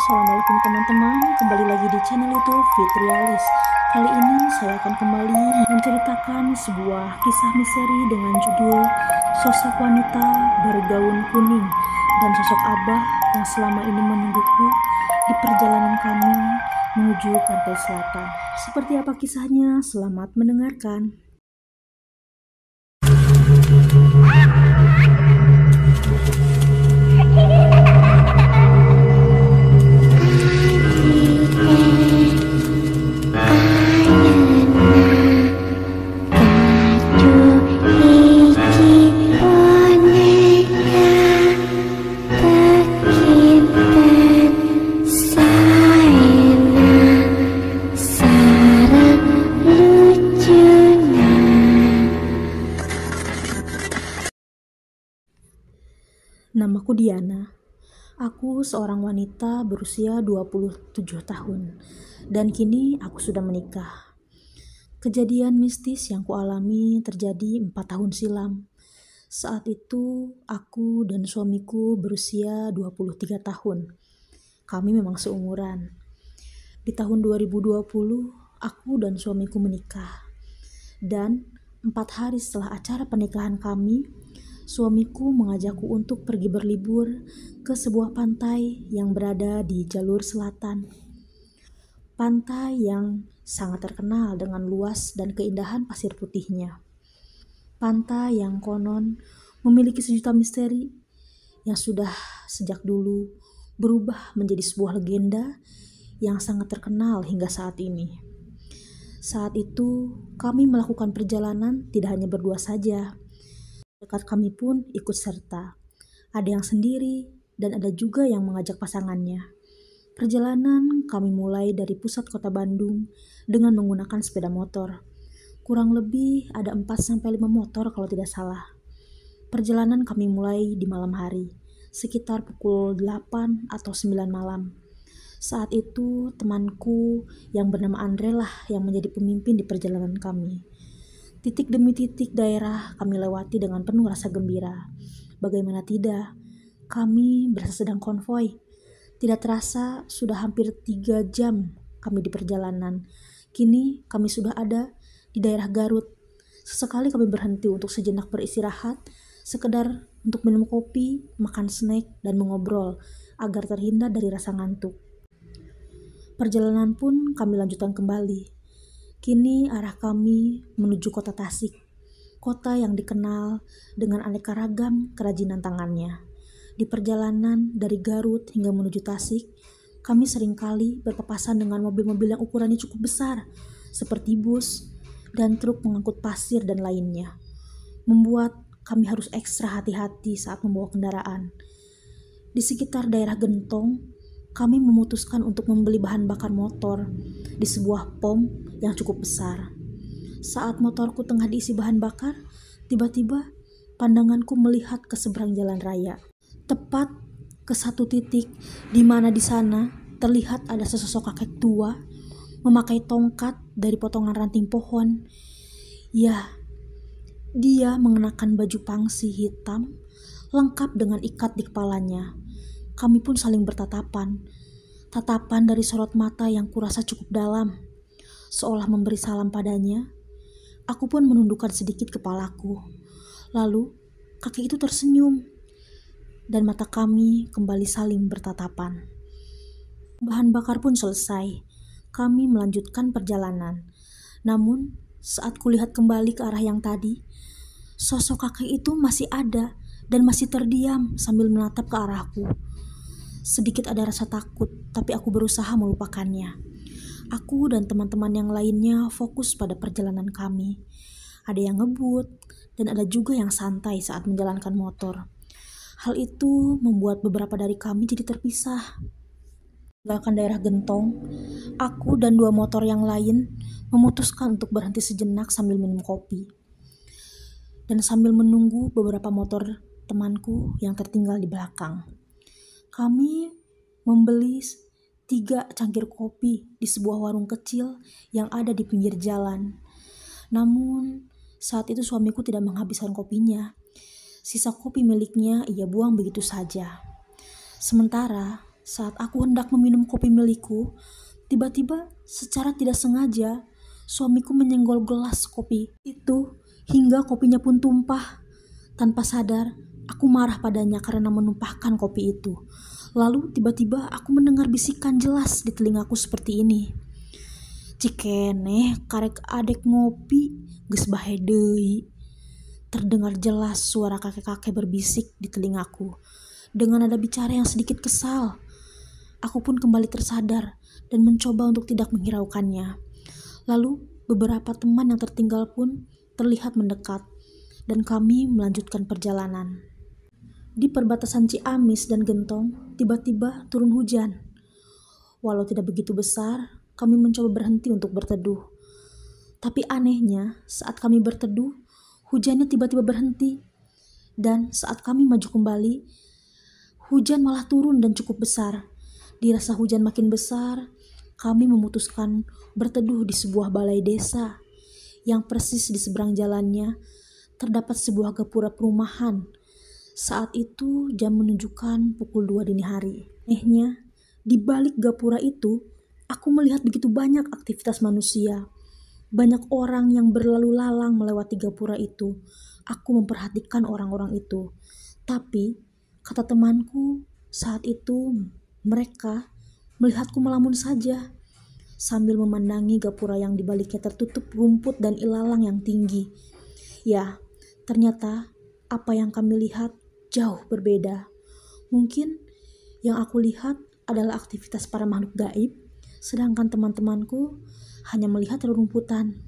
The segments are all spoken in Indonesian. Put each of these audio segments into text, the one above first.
Assalamualaikum teman-teman, kembali lagi di channel YouTube Fitrialis. Kali ini saya akan kembali menceritakan sebuah kisah misteri dengan judul Sosok Wanita Bergaun Kuning dan Sosok Abah yang selama ini menungguku di perjalanan kami menuju pantai selatan. Seperti apa kisahnya? Selamat mendengarkan. Namaku Diana. Aku seorang wanita berusia 27 tahun dan kini aku sudah menikah. Kejadian mistis yang kualami terjadi 4 tahun silam. Saat itu aku dan suamiku berusia 23 tahun. Kami memang seumuran. Di tahun 2020 aku dan suamiku menikah. Dan 4 hari setelah acara pernikahan kami, suamiku mengajakku untuk pergi berlibur ke sebuah pantai yang berada di jalur selatan. Pantai yang sangat terkenal dengan luas dan keindahan pasir putihnya. Pantai yang konon memiliki sejuta misteri yang sudah sejak dulu berubah menjadi sebuah legenda yang sangat terkenal hingga saat ini. Saat itu kami melakukan perjalanan tidak hanya berdua saja. Dekat kami pun ikut serta. Ada yang sendiri dan ada juga yang mengajak pasangannya. Perjalanan kami mulai dari pusat kota Bandung dengan menggunakan sepeda motor. Kurang lebih ada 4-5 motor kalau tidak salah. Perjalanan kami mulai di malam hari, sekitar pukul 8 atau 9 malam. Saat itu temanku yang bernama Andre lah yang menjadi pemimpin di perjalanan kami. Titik demi titik daerah kami lewati dengan penuh rasa gembira. Bagaimana tidak, kami berasa sedang konvoi. Tidak terasa sudah hampir 3 jam kami di perjalanan. Kini kami sudah ada di daerah Garut. Sesekali kami berhenti untuk sejenak beristirahat, sekedar untuk minum kopi, makan snack, dan mengobrol agar terhindar dari rasa ngantuk. Perjalanan pun kami lanjutkan kembali. Kini arah kami menuju kota Tasik, kota yang dikenal dengan aneka ragam kerajinan tangannya. Di perjalanan dari Garut hingga menuju Tasik, kami seringkali berpapasan dengan mobil-mobil yang ukurannya cukup besar, seperti bus dan truk pengangkut pasir dan lainnya. Membuat kami harus ekstra hati-hati saat membawa kendaraan. Di sekitar daerah Gentong, kami memutuskan untuk membeli bahan bakar motor di sebuah pom yang cukup besar. Saat motorku tengah diisi bahan bakar, tiba-tiba pandanganku melihat ke seberang jalan raya. Tepat ke satu titik di mana di sana terlihat ada sesosok kakek tua memakai tongkat dari potongan ranting pohon. Ya, dia mengenakan baju pangsi hitam lengkap dengan ikat di kepalanya. Kami pun saling bertatapan. Tatapan dari sorot mata yang kurasa cukup dalam. Seolah memberi salam padanya, aku pun menundukkan sedikit kepalaku. Lalu, kakek itu tersenyum. Dan mata kami kembali saling bertatapan. Bahan bakar pun selesai. Kami melanjutkan perjalanan. Namun, saat kulihat kembali ke arah yang tadi, sosok kakek itu masih ada dan masih terdiam sambil menatap ke arahku. Sedikit ada rasa takut, tapi aku berusaha melupakannya. Aku dan teman-teman yang lainnya fokus pada perjalanan kami. Ada yang ngebut, dan ada juga yang santai saat menjalankan motor. Hal itu membuat beberapa dari kami jadi terpisah. Meninggalkan daerah Gentong, aku dan 2 motor yang lain memutuskan untuk berhenti sejenak sambil minum kopi. Dan sambil menunggu beberapa motor temanku yang tertinggal di belakang. Kami membeli 3 cangkir kopi di sebuah warung kecil yang ada di pinggir jalan. Namun, saat itu suamiku tidak menghabiskan kopinya. Sisa kopi miliknya ia buang begitu saja. Sementara Saat aku hendak meminum kopi milikku, tiba-tiba secara tidak sengaja suamiku menyenggol gelas kopi itu hingga kopinya pun tumpah. Tanpa sadar, aku marah padanya karena menumpahkan kopi itu. Lalu tiba-tiba aku mendengar bisikan jelas di telingaku seperti ini. Cikeneh karek adek ngopi geus bae deui. Terdengar jelas suara kakek-kakek berbisik di telingaku dengan nada bicara yang sedikit kesal. Aku pun kembali tersadar dan mencoba untuk tidak menghiraukannya. Lalu beberapa teman yang tertinggal pun terlihat mendekat dan kami melanjutkan perjalanan. Di perbatasan Ciamis dan Gentong, tiba-tiba turun hujan. Walau tidak begitu besar, kami mencoba berhenti untuk berteduh. Tapi anehnya, saat kami berteduh, hujannya tiba-tiba berhenti. Dan saat kami maju kembali, hujan malah turun dan cukup besar. Dirasa hujan makin besar, kami memutuskan berteduh di sebuah balai desa yang persis di seberang jalannya terdapat sebuah gapura perumahan. Saat itu jam menunjukkan pukul 2 dini hari. Anehnya, di balik gapura itu, aku melihat begitu banyak aktivitas manusia. Banyak orang yang berlalu lalang melewati gapura itu. Aku memperhatikan orang-orang itu. Tapi, kata temanku, saat itu mereka melihatku melamun saja sambil memandangi gapura yang di baliknya tertutup rumput dan ilalang yang tinggi. Ya, ternyata apa yang kami lihat jauh berbeda. Mungkin yang aku lihat adalah aktivitas para makhluk gaib, sedangkan teman-temanku hanya melihat rerumputan.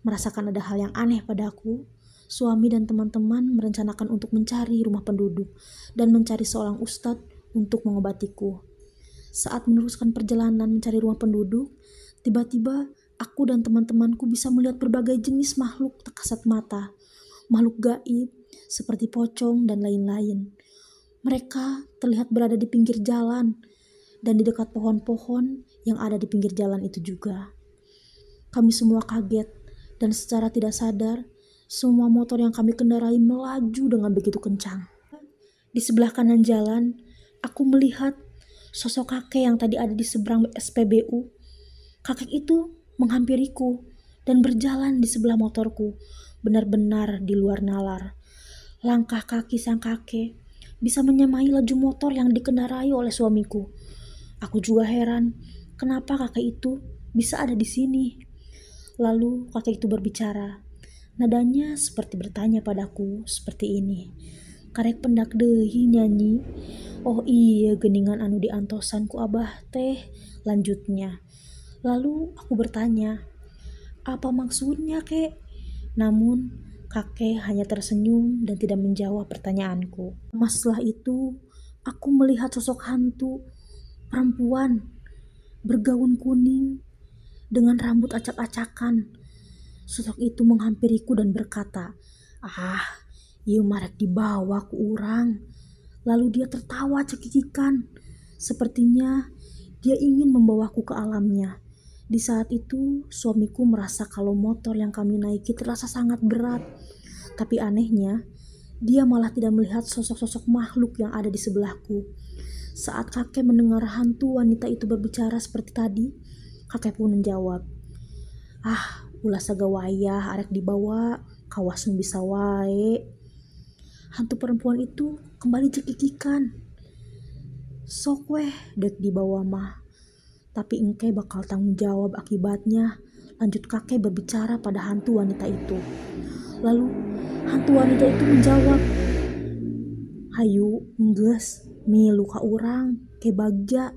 Merasakan ada hal yang aneh padaku, suami dan teman-teman merencanakan untuk mencari rumah penduduk dan mencari seorang ustadz untuk mengobatiku. Saat meneruskan perjalanan mencari rumah penduduk, tiba-tiba aku dan teman-temanku bisa melihat berbagai jenis makhluk tak kasat mata. Makhluk gaib seperti pocong dan lain-lain. Mereka terlihat berada di pinggir jalan dan di dekat pohon-pohon yang ada di pinggir jalan itu juga. Kami semua kaget dan secara tidak sadar, semua motor yang kami kendarai melaju dengan begitu kencang. Di sebelah kanan jalan, aku melihat sosok kakek yang tadi ada di seberang SPBU. Kakek itu menghampiriku dan berjalan di sebelah motorku, benar-benar di luar nalar. Langkah kaki sang kakek bisa menyamai laju motor yang dikendarai oleh suamiku. Aku juga heran, kenapa kakek itu bisa ada di sini. Lalu kakek itu berbicara. Nadanya seperti bertanya padaku seperti ini. Karek pendak deui nyanyi. Oh iya geningan anu diantosan ku abah teh, lanjutnya. Lalu aku bertanya, apa maksudnya kek? Namun kakek hanya tersenyum dan tidak menjawab pertanyaanku. Setelah itu aku melihat sosok hantu perempuan bergaun kuning dengan rambut acak-acakan. Sosok itu menghampiriku dan berkata, ieu marek dibawa ku urang. Lalu dia tertawa cekikikan. Sepertinya dia ingin membawaku ke alamnya. Di saat itu suamiku merasa kalau motor yang kami naiki terasa sangat berat. Tapi anehnya, dia malah tidak melihat sosok-sosok makhluk yang ada di sebelahku. Saat kakek mendengar hantu wanita itu berbicara seperti tadi, kakek pun menjawab, ulah sagawayah arek dibawa, kawas nu bisa wae. Hantu perempuan itu kembali cekikikan. Sok weh dek dibawa mah. Tapi engke bakal tanggung jawab akibatnya, lanjut kakek berbicara pada hantu wanita itu. Lalu hantu wanita itu menjawab, hayu enggeus milu ka urang ke bagja.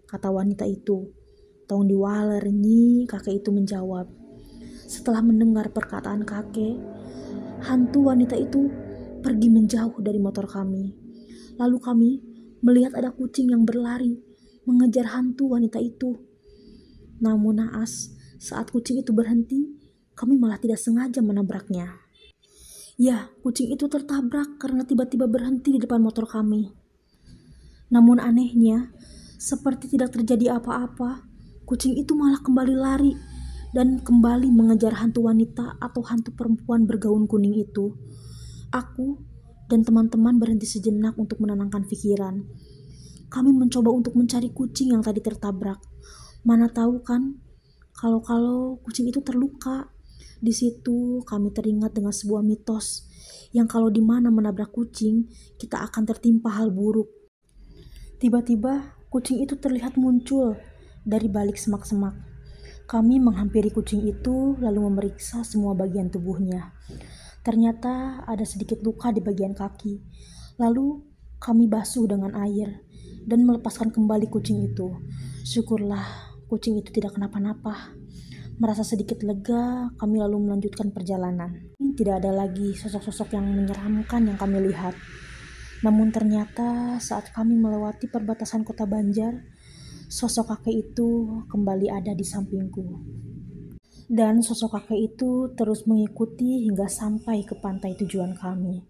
Kata wanita itu, tong diwaler nyi, kakek itu menjawab. Setelah mendengar perkataan kakek, hantu wanita itu pergi menjauh dari motor kami. Lalu kami melihat ada kucing yang berlari mengejar hantu wanita itu. Namun naas, saat kucing itu berhenti, kami malah tidak sengaja menabraknya. Ya, kucing itu tertabrak karena tiba-tiba berhenti di depan motor kami. Namun anehnya, seperti tidak terjadi apa-apa, kucing itu malah kembali lari dan kembali mengejar hantu wanita atau hantu perempuan bergaun kuning itu. Aku dan teman-teman berhenti sejenak untuk menenangkan pikiran. Kami mencoba untuk mencari kucing yang tadi tertabrak. Mana tahu kan, kalau kucing itu terluka. Di situ kami teringat dengan sebuah mitos yang kalau di mana menabrak kucing, kita akan tertimpa hal buruk. Tiba-tiba kucing itu terlihat muncul dari balik semak-semak. Kami menghampiri kucing itu lalu memeriksa semua bagian tubuhnya. Ternyata ada sedikit luka di bagian kaki. Lalu kami basuh dengan air dan melepaskan kembali kucing itu. Syukurlah kucing itu tidak kenapa-napa. Merasa sedikit lega, kami lalu melanjutkan perjalanan. Tidak ada lagi sosok-sosok yang menyeramkan yang kami lihat. Namun ternyata saat kami melewati perbatasan kota Banjar, sosok kakek itu kembali ada di sampingku. Dan sosok kakek itu terus mengikuti hingga sampai ke pantai tujuan kami.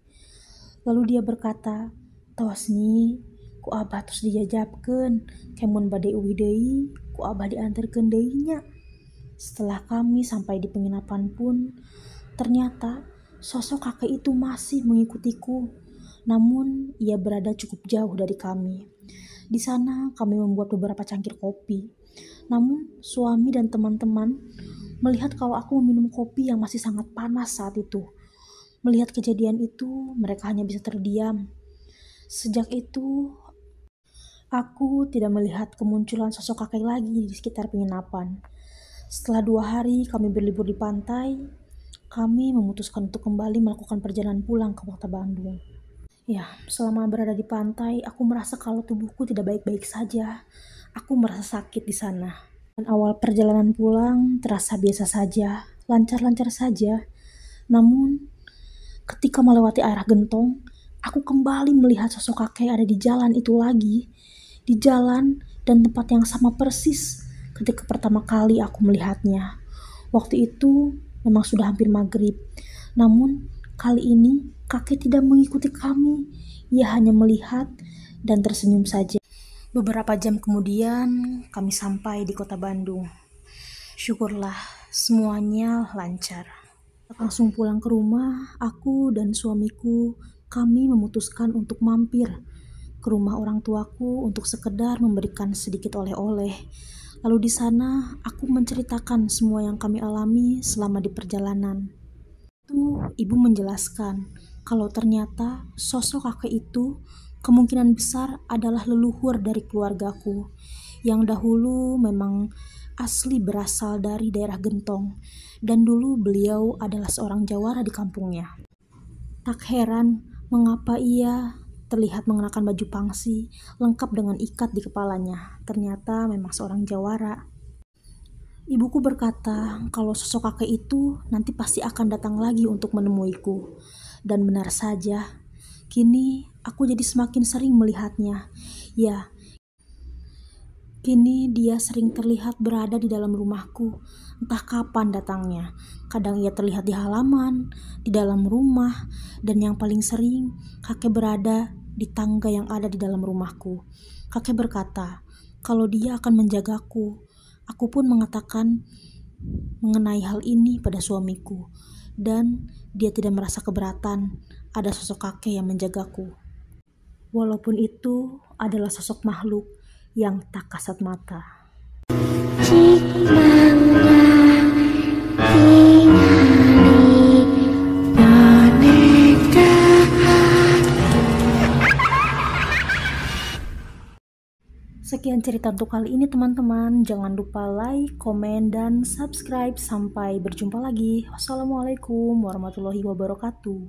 Lalu dia berkata, "Tos nih, ku abah terus dijajabkeun, kemun bade uwi deui, ku abah diantarkeun deui nya." Setelah kami sampai di penginapan pun, ternyata sosok kakek itu masih mengikutiku. Namun ia berada cukup jauh dari kami. Di sana kami membuat beberapa cangkir kopi. Namun suami dan teman-teman melihat kalau aku meminum kopi yang masih sangat panas saat itu. Melihat kejadian itu, mereka hanya bisa terdiam. Sejak itu, aku tidak melihat kemunculan sosok kakek lagi di sekitar penginapan. Setelah 2 hari kami berlibur di pantai, kami memutuskan untuk kembali melakukan perjalanan pulang ke kota Bandung. Ya, selama berada di pantai, aku merasa kalau tubuhku tidak baik-baik saja. Aku merasa sakit di sana. Dan awal perjalanan pulang terasa biasa saja, lancar-lancar saja. Namun, ketika melewati arah Gentong, aku kembali melihat sosok kakek ada di jalan itu lagi. Di jalan dan tempat yang sama persis ketika pertama kali aku melihatnya. Waktu itu memang sudah hampir maghrib. Namun, kali ini kakek tidak mengikuti kami. Ia hanya melihat dan tersenyum saja. Beberapa jam kemudian, kami sampai di kota Bandung. Syukurlah, semuanya lancar. Langsung pulang ke rumah, aku dan suamiku, kami memutuskan untuk mampir ke rumah orang tuaku untuk sekedar memberikan sedikit oleh-oleh. Lalu di sana, aku menceritakan semua yang kami alami selama di perjalanan. Ibu menjelaskan kalau ternyata sosok kakek itu kemungkinan besar adalah leluhur dari keluargaku yang dahulu memang asli berasal dari daerah Gentong dan dulu beliau adalah seorang jawara di kampungnya. Tak heran mengapa ia terlihat mengenakan baju pangsi lengkap dengan ikat di kepalanya. Ternyata memang seorang jawara. Ibuku berkata kalau sosok kakek itu nanti pasti akan datang lagi untuk menemuiku. Dan benar saja, kini aku jadi semakin sering melihatnya. Ya, kini dia sering terlihat berada di dalam rumahku. Entah kapan datangnya. Kadang ia terlihat di halaman, di dalam rumah, dan yang paling sering kakek berada di tangga yang ada di dalam rumahku. Kakek berkata kalau dia akan menjagaku. Aku pun mengatakan mengenai hal ini pada suamiku, dan dia tidak merasa keberatan ada sosok kakek yang menjagaku. Walaupun itu adalah sosok makhluk yang tak kasat mata. Sekian cerita untuk kali ini teman-teman. Jangan lupa like, komen, dan subscribe. Sampai berjumpa lagi. Wassalamualaikum warahmatullahi wabarakatuh.